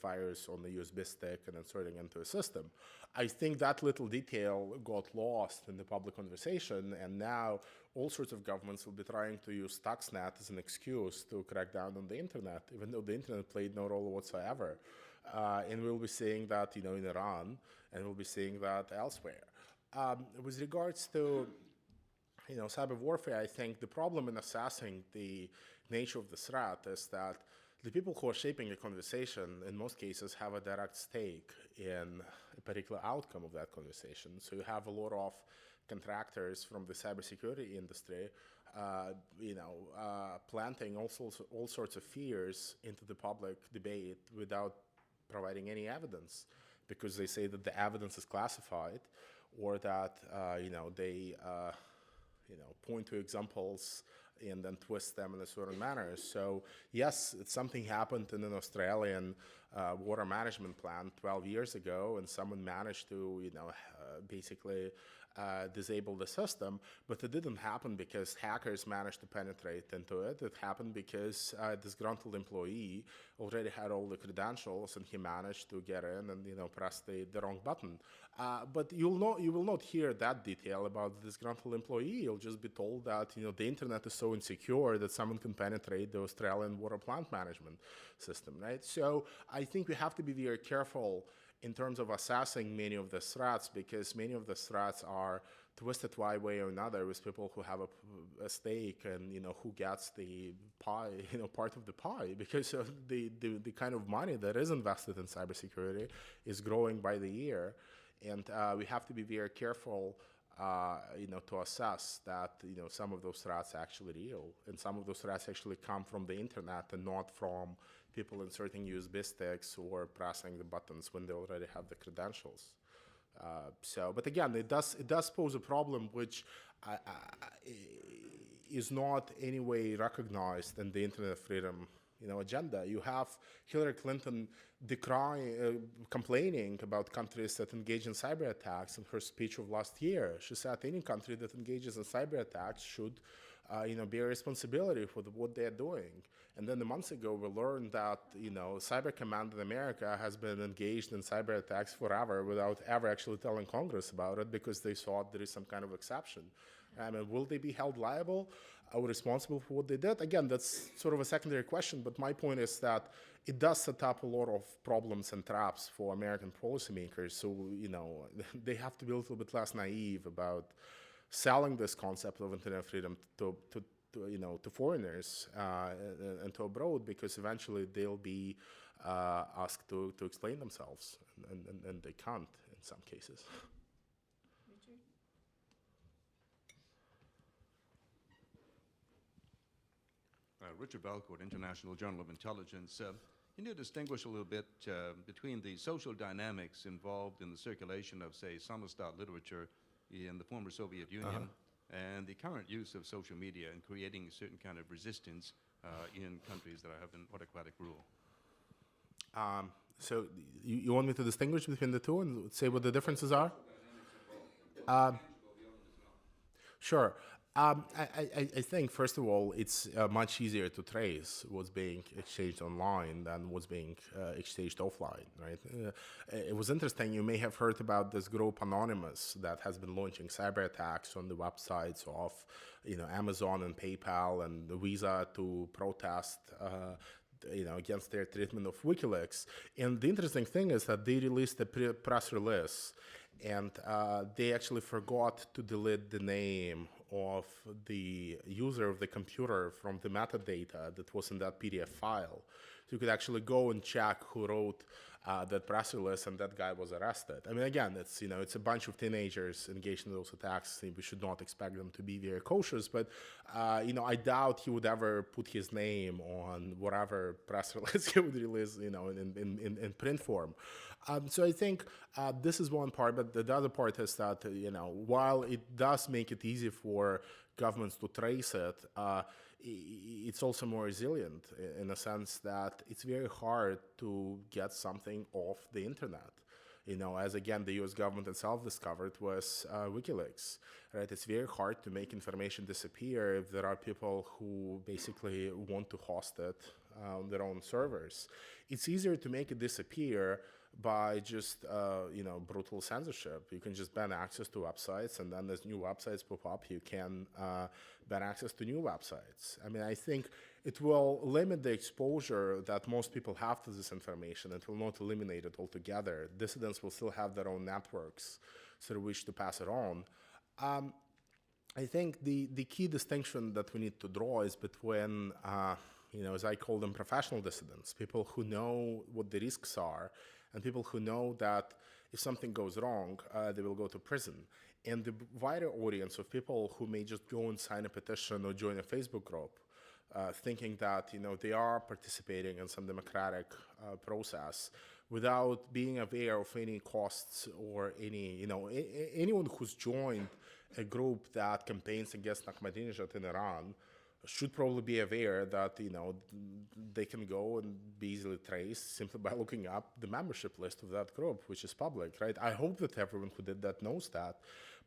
virus on the USB stick and inserting into a system. I think that little detail got lost in the public conversation, and now all sorts of governments will be trying to use Stuxnet as an excuse to crack down on the internet, even though the internet played no role whatsoever. And we'll be seeing that, you know, in Iran, and we'll be seeing that elsewhere. With regards to, you know, cyber warfare, I think the problem in assessing the nature of the threat is that the people who are shaping the conversation, in most cases, have a direct stake in a particular outcome of that conversation. So you have a lot of contractors from the cybersecurity industry, you know, planting all sorts of fears into the public debate without providing any evidence, because they say that the evidence is classified, or that you know, they you know, point to examples and then twist them in a certain manner. So yes, something happened in an Australian water management plant 12 years ago, and someone managed to, you know, basically disable the system, but it didn't happen because hackers managed to penetrate into it. It happened because a disgruntled employee already had all the credentials, and he managed to get in and, you know, press the wrong button. But you will not hear that detail about the disgruntled employee. You'll just be told that, you know, the internet is so insecure that someone can penetrate the Australian water plant management system, right? So I think we have to be very careful in terms of assessing many of the threats, because many of the threats are twisted one way or another, with people who have a stake, and, you know, who gets the pie, you know, part of the pie, because of the kind of money that is invested in cybersecurity is growing by the year. And we have to be very careful, you know, to assess that, you know, some of those threats are actually real, and some of those threats actually come from the internet and not from people inserting USB sticks or pressing the buttons when they already have the credentials. But again, it does pose a problem which is not any way recognized in the Internet freedom, you know, agenda. You have Hillary Clinton complaining about countries that engage in cyber attacks in her speech of last year. She said any country that engages in cyber attacks should, you know, bear responsibility for what they're doing. And then months ago, we learned that, you know, Cyber Command in America has been engaged in cyber attacks forever without ever actually telling Congress about it, because they thought there is some kind of exception. I mean, will they be held liable or responsible for what they did? Again, that's sort of a secondary question, but my point is that it does set up a lot of problems and traps for American policymakers. So, you know, they have to be a little bit less naive about selling this concept of internet freedom to you know, to foreigners and to abroad, because eventually they'll be asked to explain themselves, and they can't in some cases.
Richard?
Richard Belcourt, International Journal of Intelligence. Can you distinguish a little bit between the social dynamics involved in the circulation of, say, Samizdat literature in the former Soviet Union and the current use of social media in creating a certain kind of resistance in countries that have an autocratic rule?
So you want me to distinguish between the two and say what the differences are? Sure. I think, first of all, it's much easier to trace what's being exchanged online than what's being exchanged offline, right? It was interesting. You may have heard about this group Anonymous that has been launching cyber attacks on the websites of, Amazon and PayPal and Visa to protest against their treatment of WikiLeaks. And the interesting thing is that they released a press release, and they actually forgot to delete the name of the user of the computer from the metadata that was in that PDF file. So you could actually go and check who wrote that press release, and that guy was arrested. I mean, again, it's a bunch of teenagers engaged in those attacks. We should not expect them to be very cautious, but I doubt he would ever put his name on whatever press release he would release, in print form. So I think this is one part, but the other part is that while it does make it easy for governments to trace it, it's also more resilient in a sense that it's very hard to get something off the internet. As again, the US government itself discovered was WikiLeaks, right? It's very hard to make information disappear if there are people who basically want to host it on their own servers. It's easier to make it disappear by just brutal censorship. You can just ban access to websites, and then as new websites pop up, you can ban access to new websites. I mean, I think it will limit the exposure that most people have to this information. It will not eliminate it altogether. Dissidents will still have their own networks through which to pass it on. I think the key distinction that we need to draw is between as I call them, professional dissidents, people who know what the risks are, and people who know that if something goes wrong, they will go to prison. And the wider audience of people who may just go and sign a petition or join a Facebook group, thinking that they are participating in some democratic process without being aware of any costs or any, anyone who's joined a group that campaigns against Ahmadinejad in Iran should probably be aware that they can go and be easily traced simply by looking up the membership list of that group, which is public, right? I hope that everyone who did that knows that,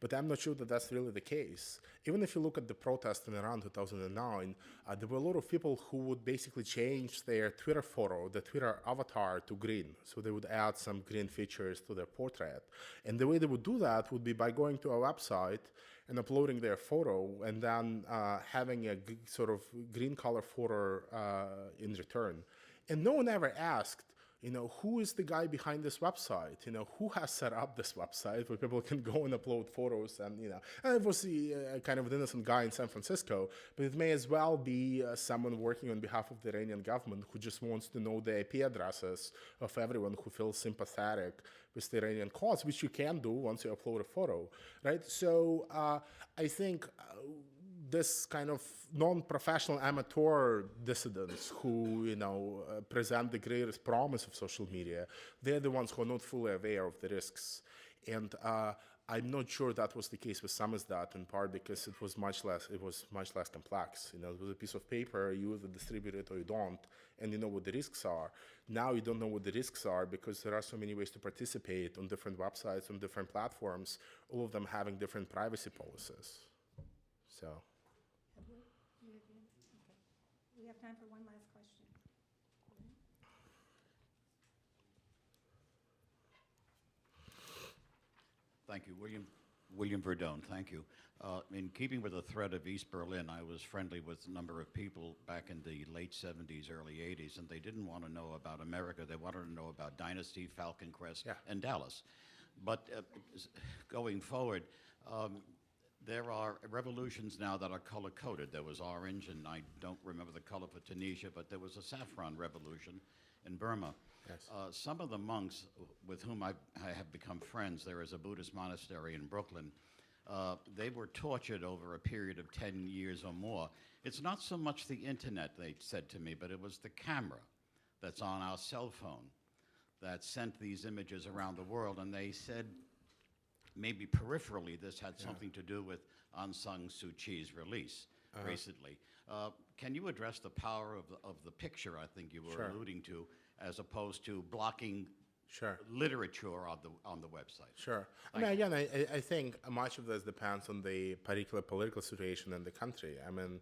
but I'm not sure that that's really the case. Even if you look at the protest in Iran 2009, there were a lot of people who would basically change their Twitter photo, the Twitter avatar, to green. So they would add some green features to their portrait. And the way they would do that would be by going to a website and uploading their photo, and then having a sort of green color photo in return. And no one ever asked, who is the guy behind this website? Who has set up this website where people can go and upload photos? And, and it was a kind of an innocent guy in San Francisco, but it may as well be someone working on behalf of the Iranian government who just wants to know the IP addresses of everyone who feels sympathetic with the Iranian cause, which you can do once you upload a photo, right? So I think this kind of non-professional amateur dissidents who, present the greatest promise of social media, they're the ones who are not fully aware of the risks. And I'm not sure that was the case with Samizdat, in part because it was much less complex. It was a piece of paper, you either distribute it or you don't, and you know what the risks are. Now you don't know what the risks are because there are so many ways to participate on different websites, on different platforms, all of them having different privacy policies. So.
We have time for one last question.
Thank you, William Verdone. Thank you. In keeping with the thread of East Berlin, I was friendly with a number of people back in the late 70s, early 80s, and they didn't want to know about America. They wanted to know about Dynasty, Falcon Crest, and Dallas. But going forward, there are revolutions now that are color-coded. There was orange, and I don't remember the color for Tunisia, but there was a saffron revolution in Burma.
Yes.
Some of the monks with whom I have become friends, there is a Buddhist monastery in Brooklyn, they were tortured over a period of 10 years or more. It's not so much the internet, they said to me, but it was the camera. that's on our cell phone that sent these images around the world, and they said maybe peripherally this had something to do with Aung San Suu Kyi's release recently. Can you address the power of the picture, I think you were
Sure.
alluding to, as opposed to blocking
Sure.
literature on the website?
Sure. I mean, again, I think much of this depends on the particular political situation in the country. I mean,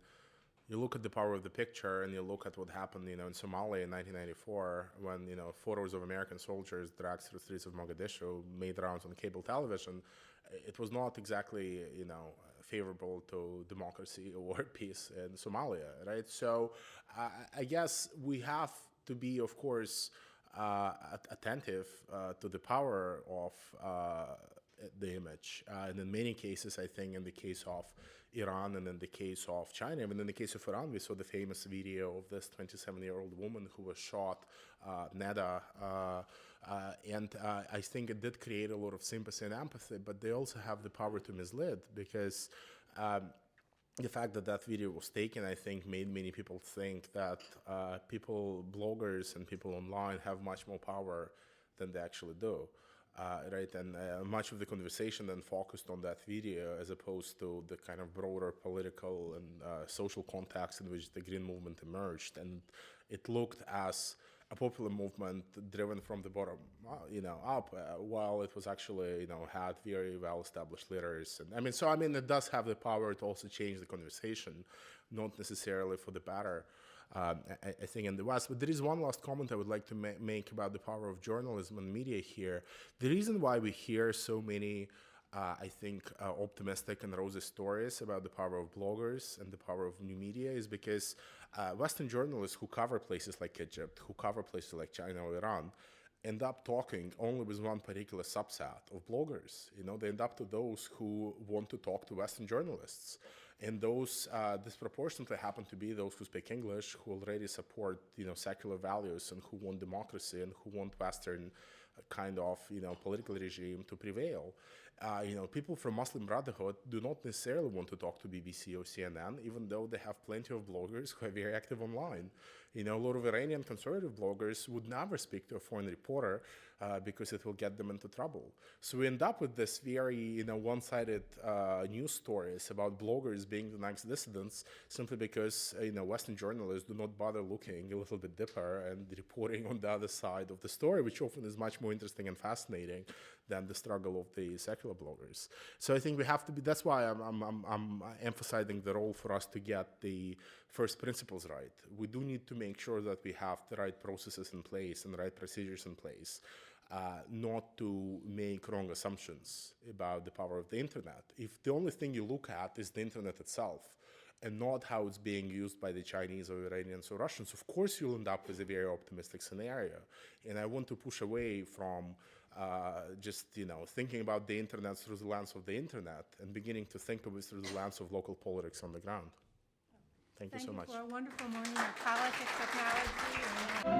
you look at the power of the picture and you look at what happened, in Somalia in 1994 when, photos of American soldiers dragged through the streets of Mogadishu made rounds on cable television. It was not exactly, favorable to democracy or peace in Somalia, right? So I guess we have to be, of course, attentive to the power of the image. And in many cases, I think in the case of Iran and in the case of China, even in the case of Iran, we saw the famous video of this 27-year-old woman who was shot, Neda, and I think it did create a lot of sympathy and empathy, but they also have the power to mislead because the fact that that video was taken, I think, made many people think that bloggers and people online have much more power than they actually do. Right, and much of the conversation then focused on that video as opposed to the kind of broader political and social context in which the Green Movement emerged, and it looked as a popular movement driven from the bottom, up, while it was actually, had very well-established leaders. And it does have the power to also change the conversation, not necessarily for the better. I think in the West. But there is one last comment I would like to make about the power of journalism and media here. The reason why we hear so many, optimistic and rosy stories about the power of bloggers and the power of new media is because Western journalists who cover places like Egypt, who cover places like China or Iran, end up talking only with one particular subset of bloggers. They end up to those who want to talk to Western journalists. And those disproportionately happen to be those who speak English, who already support, secular values and who want democracy and who want Western kind of, political regime to prevail. People from Muslim Brotherhood do not necessarily want to talk to BBC or CNN, even though they have plenty of bloggers who are very active online. A lot of Iranian conservative bloggers would never speak to a foreign reporter because it will get them into trouble. So we end up with this very, one-sided news stories about bloggers being the next dissidents simply because, Western journalists do not bother looking a little bit deeper and reporting on the other side of the story, which often is much more interesting and fascinating than the struggle of the secular bloggers. So I think we have to be, that's why I'm emphasizing the role for us to get the first principles right. We do need to make sure that we have the right processes in place and the right procedures in place, not to make wrong assumptions about the power of the internet. If the only thing you look at is the internet itself and not how it's being used by the Chinese or Iranians or Russians, of course you'll end up with a very optimistic scenario. And I want to push away from just thinking about the internet through the lens of the internet and beginning to think of it through the lens of local politics on the ground. Thank you so much.
Thank you for a wonderful morning of politics, technology, and